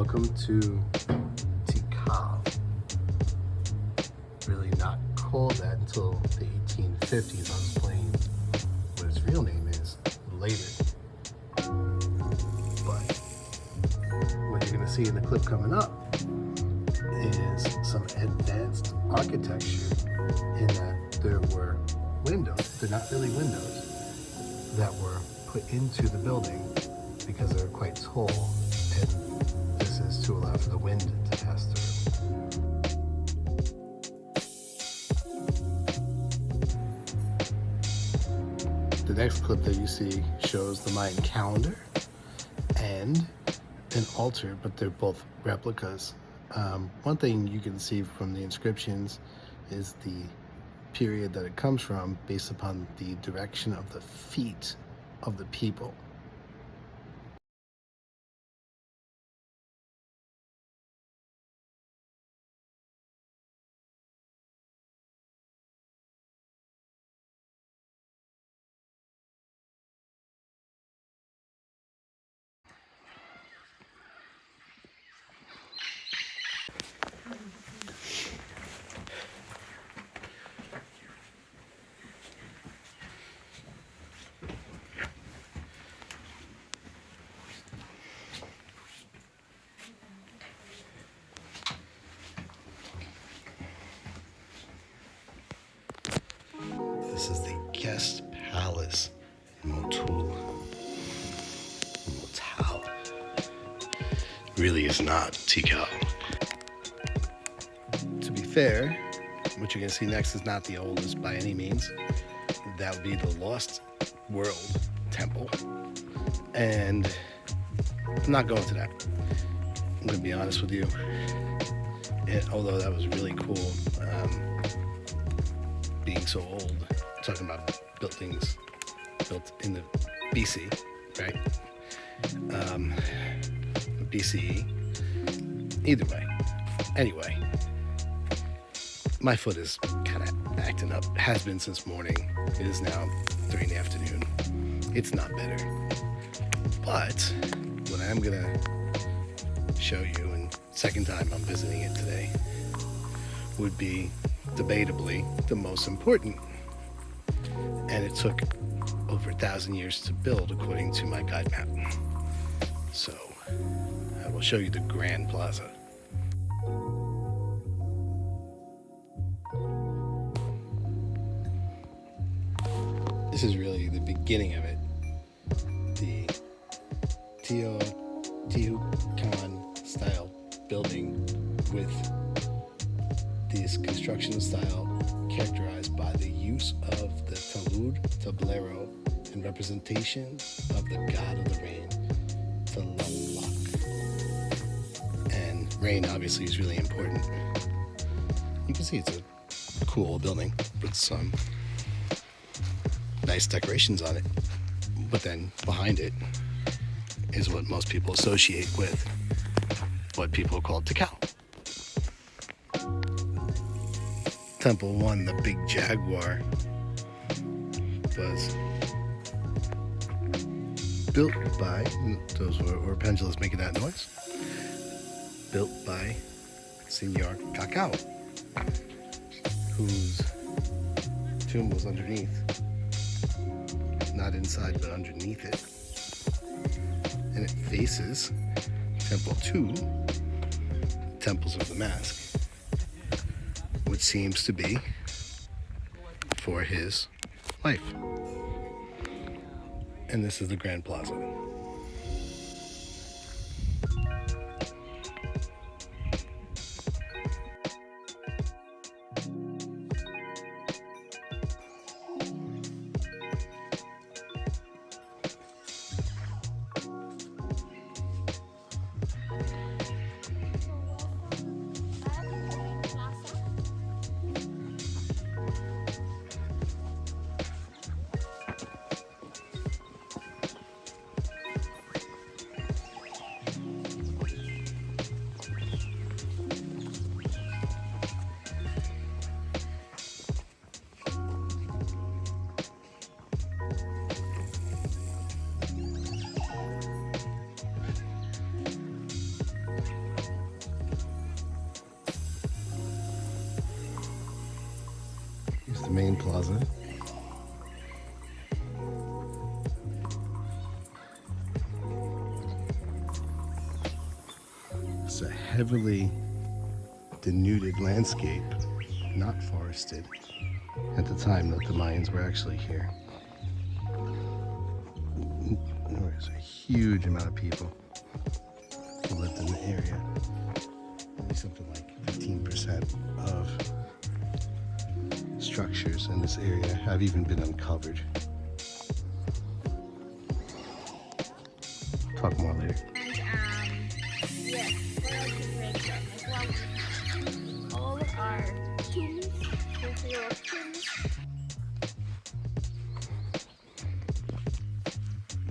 Welcome to Tikal. Really not called that until the 1850s on this plane. What its real name is later. But what you're going to see in the clip coming up is some advanced architecture in that there were windows. They're not really windows that were put into the building because they're quite tall, and this is to allow for the wind to pass through. The next clip that you see shows the Mayan calendar and an altar, but they're both replicas. One thing you can see from the inscriptions is the period that it comes from based upon the direction of the feet of the people. This is the guest palace in Mutul. Really is not Tikal. To be fair, what you're going to see next is not the oldest by any means. That would be the Lost World Temple. And I'm not going to that. I'm going to be honest with you. Although that was really cool, being so old, talking about buildings built in the BC, right? BCE. Either way. Anyway, my foot is kind of acting up. Has been since morning. It is now 3 in the afternoon. It's not better. But what I'm gonna show you, and second time I'm visiting it today, would be debatably the most important. And it took over 1,000 years to build according to my guide map. So I will show you the Grand Plaza. This is really the beginning of it. The Teotihuacan style building with this construction style characterized by the use of the talud, tablero, and representation of the god of the rain, Tlaloc. And rain obviously is really important. You can see it's a cool building with some nice decorations on it. But then behind it is what most people associate with what people call Tikal. Temple 1, the big jaguar, was built by, those were pendulas making that noise, built by Senor Cacao, whose tomb was underneath, not inside but underneath it, and it faces Temple 2, Temples of the Mask, which seems to be for his wife. And this is the Grand Plaza. main plaza. It's a heavily denuded landscape, not forested at the time that the Mayans were actually here. There's a huge amount of people who lived in the area. Maybe something like 15% of structures in this area have even been uncovered. Talk more later. Yes, all our tombs, tombs.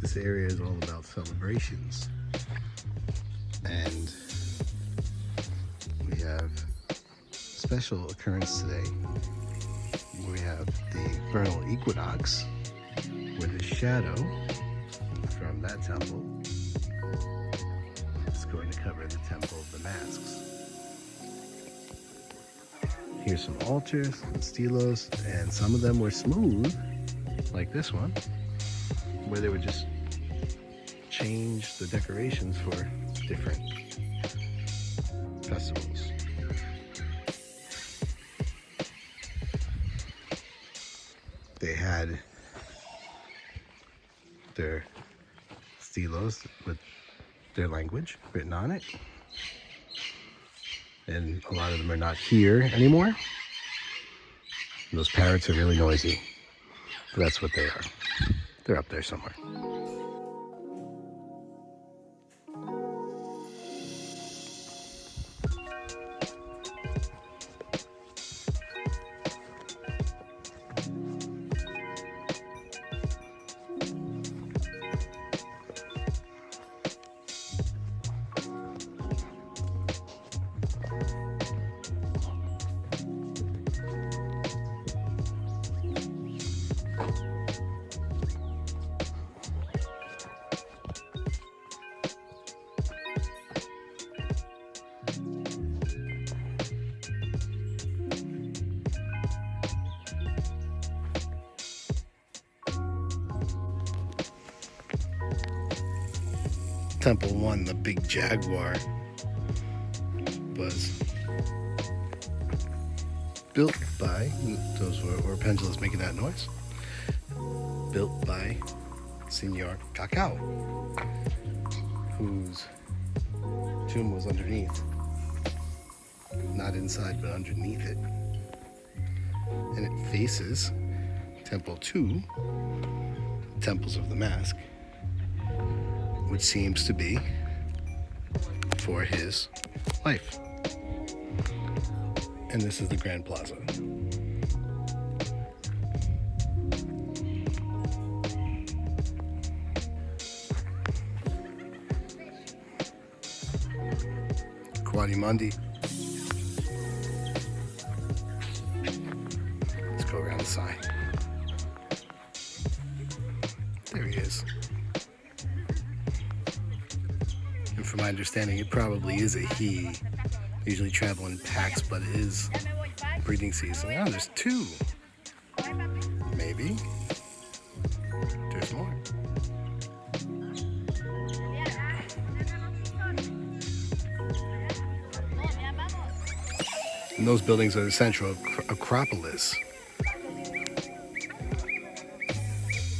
This area is all about celebrations, and we have a special occurrence today. We have the vernal equinox, where the shadow from that temple is going to cover the Temple of the Masks. Here's some altars and stelos, and some of them were smooth, like this one, where they would just change the decorations for different festivals. They had their stelos with their language written on it, and a lot of them are not here anymore. And those parrots are really noisy, but that's what they are. They're up there somewhere. Temple 1, the big jaguar, was built by, those were pendulums making that noise, built by Senor Cacao, whose tomb was underneath, not inside but underneath it, and it faces Temple 2, Temples of the Mask, which seems to be for his wife. And this is the Grand Plaza. Quadimundi. Let's go around the side. There he is. And from my understanding, it probably is a he. They usually travel in packs, but it is breeding season. Oh, there's two. Maybe. There's more. And those buildings are the central Acropolis.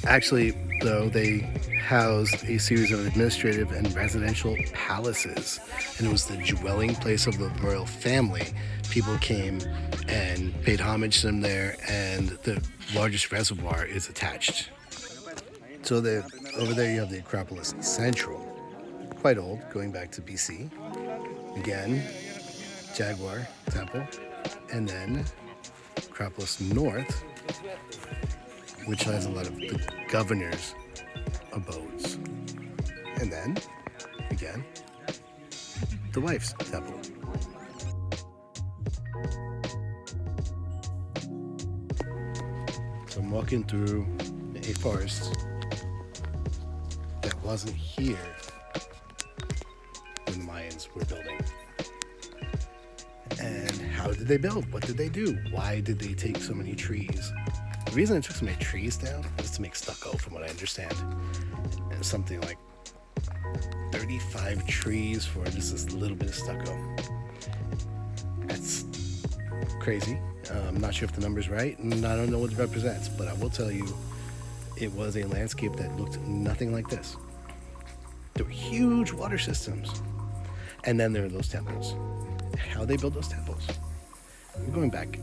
Actually, though, they housed a series of administrative and residential palaces, and it was the dwelling place of the royal family. People came and paid homage to them there, and the largest reservoir is attached. So over there you have the Acropolis Central, quite old, going back to BC. Again, Jaguar Temple, and then Acropolis North, which has a lot of the governor's abodes. And then, again, the wife's temple. So I'm walking through a forest that wasn't here when the Mayans were building. And how did did they build? What did they do? Why did they take so many trees? The reason they took so many trees down is to make stucco, from what I understand. And something like 35 trees for just this little bit of stucco. That's crazy. I'm not sure if the number's right, and I don't know what it represents, but I will tell you it was a landscape that looked nothing like this. There were huge water systems. And then there are those temples. How they built those temples. We're going back,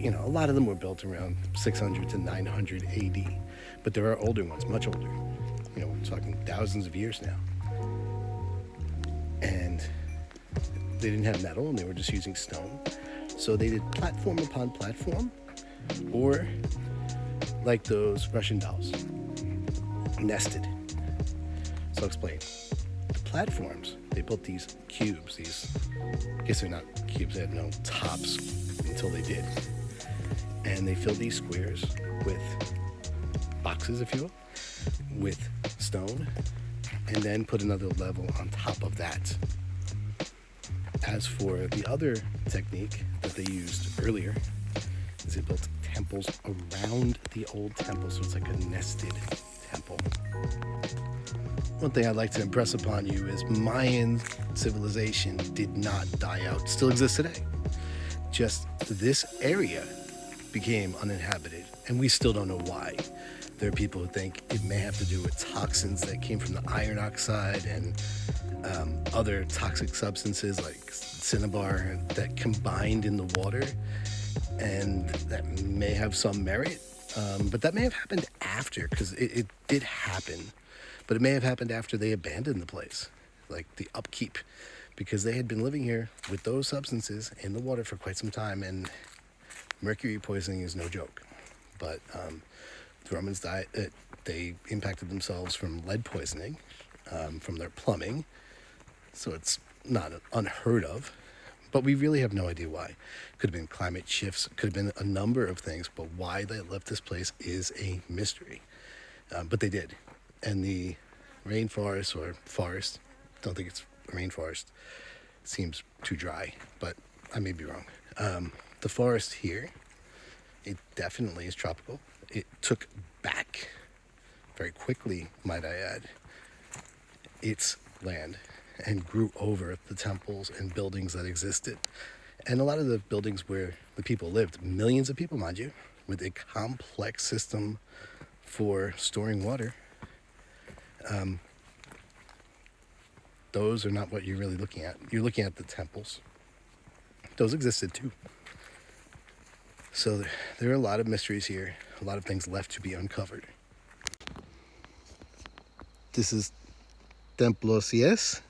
a lot of them were built around 600 to 900 AD. But there are older ones, much older. We're talking thousands of years now. And they didn't have metal, and they were just using stone. So they did platform upon platform, or like those Russian dolls, nested. So I'll explain. The platforms, they built these cubes, I guess they're not cubes, they had no tops until they did. And they filled these squares with boxes, if you will, with stone, and then put another level on top of that. As for the other technique that they used earlier, is they built temples around the old temple, so it's like a nested temple. One thing I'd like to impress upon you is Mayan civilization did not die out, still exists today. Just this area became uninhabited, and we still don't know why. There are people who think it may have to do with toxins that came from the iron oxide and other toxic substances like cinnabar that combined in the water, and that may have some merit, but that may have happened after, because it did happen, but it may have happened after they abandoned the place, like the upkeep, because they had been living here with those substances in the water for quite some time, and mercury poisoning is no joke. But the Romans died, they impacted themselves from lead poisoning, from their plumbing, so it's not unheard of, but we really have no idea why. Could have been climate shifts, could have been a number of things, but why they left this place is a mystery. But they did. And the rainforest or forest, don't think it's a rainforest, seems too dry, but I may be wrong. The forest here, it definitely is tropical. It took back very quickly, might I add, its land and grew over the temples and buildings that existed. And a lot of the buildings where the people lived, millions of people, mind you, with a complex system for storing water, those are not what you're really looking at. You're looking at the temples. Those existed too. So there are a lot of mysteries here, a lot of things left to be uncovered. This is Templo Cies.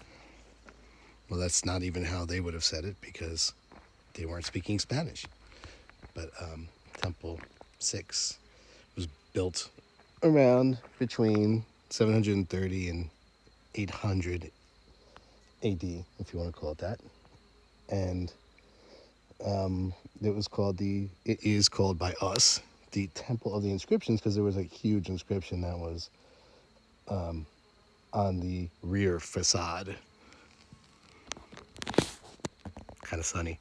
Well, that's not even how they would have said it, because they weren't speaking Spanish. But Temple 6 was built around between 730 and 800 AD, if you want to call it that. And it is called by us the Temple of the Inscriptions, because there was a huge inscription that was on the rear facade. Kind of sunny.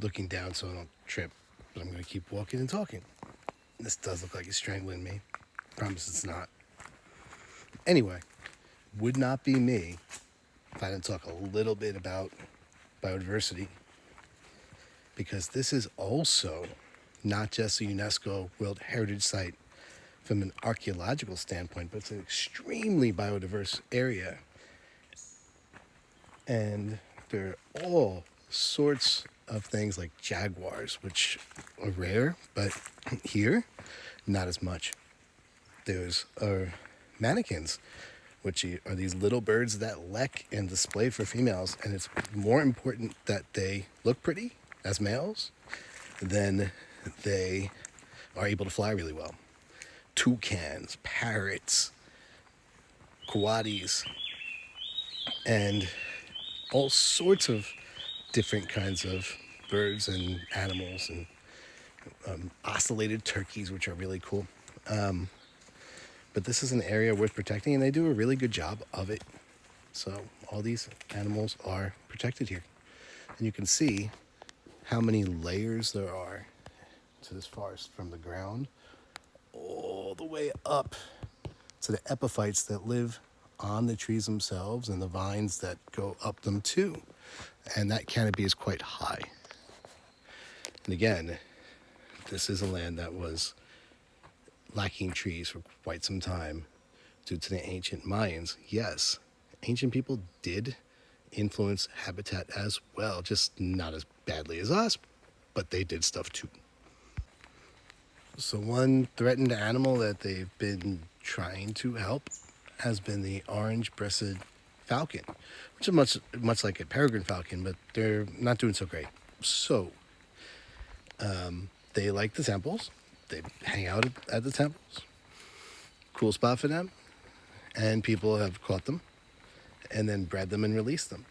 Looking down so I don't trip, but I'm going to keep walking and talking. This does look like it's strangling me. Promise it's not. Anyway, would not be me if I didn't talk a little bit about biodiversity, because this is also not just a UNESCO World Heritage Site from an archaeological standpoint, but it's an extremely biodiverse area. And there are all sorts of things like jaguars, which are rare, but here, not as much. There's mannequins, which are these little birds that lek and display for females, and it's more important that they look pretty as males than they are able to fly really well. Toucans, parrots, coatis, and all sorts of different kinds of birds and animals, and ocellated turkeys, which are really cool. But this is an area worth protecting, and they do a really good job of it. So all these animals are protected here. And you can see how many layers there are to this forest, from the ground all the way up to the epiphytes that live on the trees themselves and the vines that go up them too. And that canopy is quite high. And again, this is a land that was lacking trees for quite some time due to the ancient Mayans. Yes, ancient people did influence habitat as well, just not as badly as us, but they did stuff too. So one threatened animal that they've been trying to help has been the orange-breasted falcon, which is much like a peregrine falcon, but they're not doing so great. So they like the temples. They hang out at the temples. Cool spot for them. And people have caught them and then bred them and released them.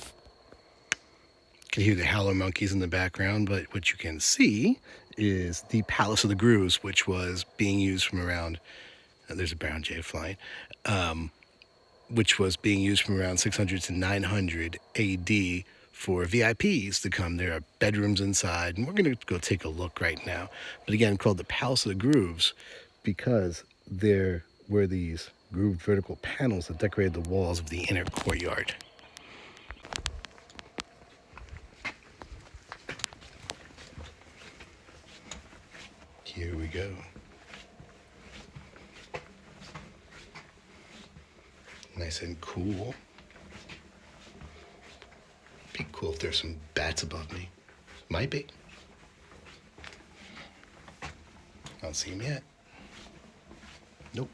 You can hear the howler monkeys in the background, but what you can see is the Palace of the Grooves, which was being used from around, there's a brown jay flying, which was being used from around 600 to 900 AD for VIPs to come. There are bedrooms inside, and we're going to go take a look right now. But again, called the Palace of the Grooves because there were these grooved vertical panels that decorated the walls of the inner courtyard. Here we go. Nice and cool. Be cool if there's some bats above me. Might be. I don't see them yet. Nope.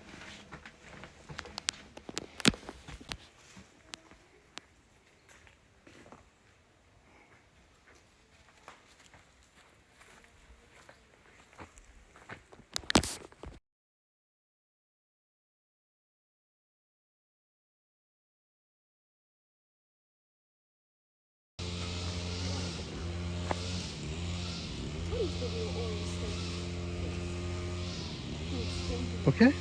Okay.